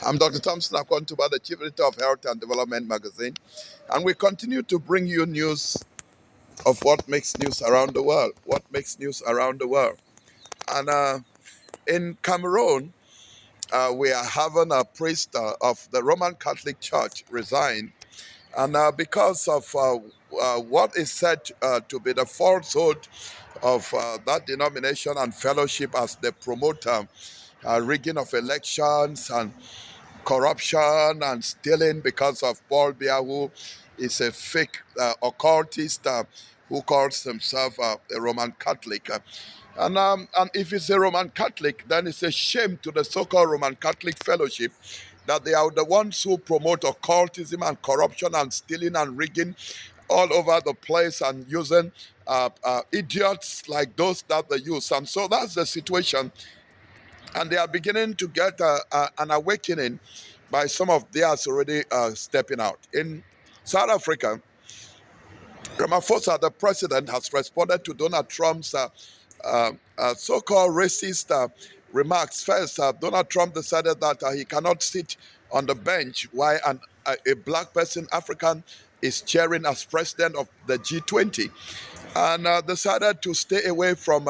I'm Dr. Thompson, Akwo, Ntuba, the Chief Editor of Health and Development Magazine, and we continue to bring you news of what makes news around the world. What makes news around the world? And in Cameroon, we are having a priest of the Roman Catholic Church resign, and because of what is said to be the falsehood of that denomination and fellowship as the promoter, rigging of elections and corruption and stealing because of Paul Biya, who is a fake occultist who calls himself a Roman Catholic. And if it's a Roman Catholic, then it's a shame to the so-called Roman Catholic Fellowship that they are the ones who promote occultism and corruption and stealing and rigging all over the place and using idiots like those that they use. And so that's the situation, and they are beginning to get an awakening by some of theirs already stepping out. In South Africa, Ramaphosa, the president, has responded to Donald Trump's so-called racist remarks. First, Donald Trump decided that he cannot sit on the bench while a black person, African, is chairing as president of the G20, and decided to stay away from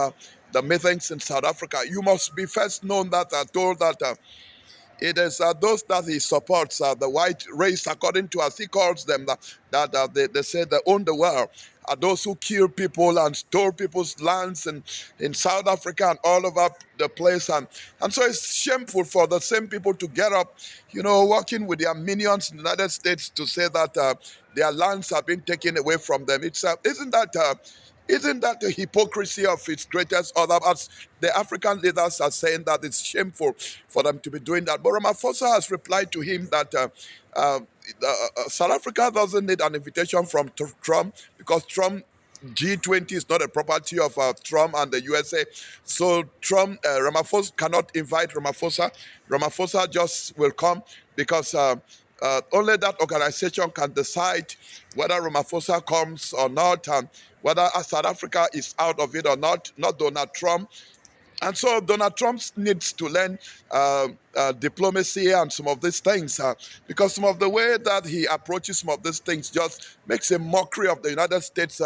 the meetings in South Africa. You must be first known that told that it is those that he supports, the white race, according to as he calls them, that they say they own the world, are those who kill people and stole people's lands in South Africa and all over the place. And so it's shameful for the same people to get up, working with their minions in the United States to say that their lands have been taken away from them. Isn't that the hypocrisy of its greatest order? As the African leaders are saying that it's shameful for them to be doing that. But Ramaphosa has replied to him that South Africa doesn't need an invitation from Trump, because Trump G20 is not a property of Trump and the USA. So Ramaphosa cannot invite Ramaphosa. Ramaphosa just will come because only that organization can decide whether Ramaphosa comes or not, and whether South Africa is out of it or not Donald Trump. And so Donald Trump needs to learn diplomacy and some of these things, because some of the way that he approaches some of these things just makes a mockery of the United States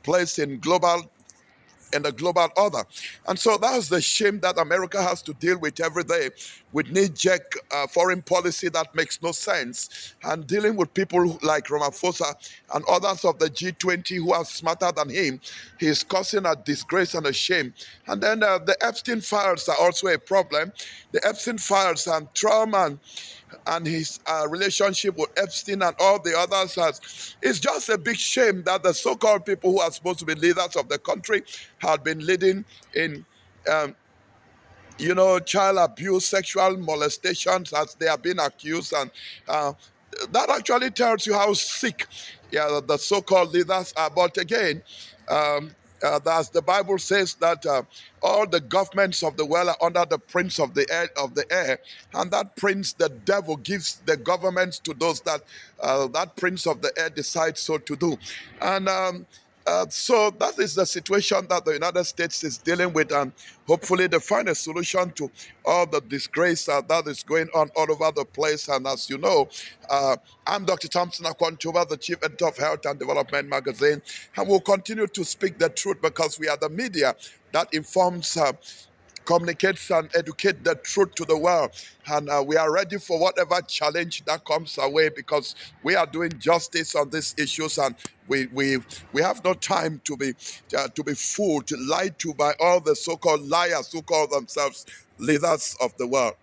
place in the global order. And so that's the shame that America has to deal with every day, with knee-jerk foreign policy that makes no sense, and dealing with people like Ramaphosa and others of the G20 who are smarter than him. He's causing a disgrace and a shame. And then the Epstein files are also a problem. The Epstein files and Trump and his relationship with Epstein and all the others it's just a big shame that the so-called people who are supposed to be leaders of the country had been leading in child abuse, sexual molestations, as they have been accused. And that actually tells you how sick the so-called leaders are. But again, as the Bible says, that all the governments of the world are under the prince of the air, and that prince, the devil, gives the governments to those that prince of the air decides so to do. And so that is the situation that the United States is dealing with, and hopefully they find a solution to all the disgrace that is going on all over the place. And as you know, I'm Dr. Thompson, Akwo, Ntuba, the Chief Editor of Health and Development Magazine, and we'll continue to speak the truth because we are the media that informs, communicates and educate the truth to the world. And we are ready for whatever challenge that comes our way, because we are doing justice on these issues, and we have no time to be fooled, lied to by all the so-called liars who call themselves leaders of the world.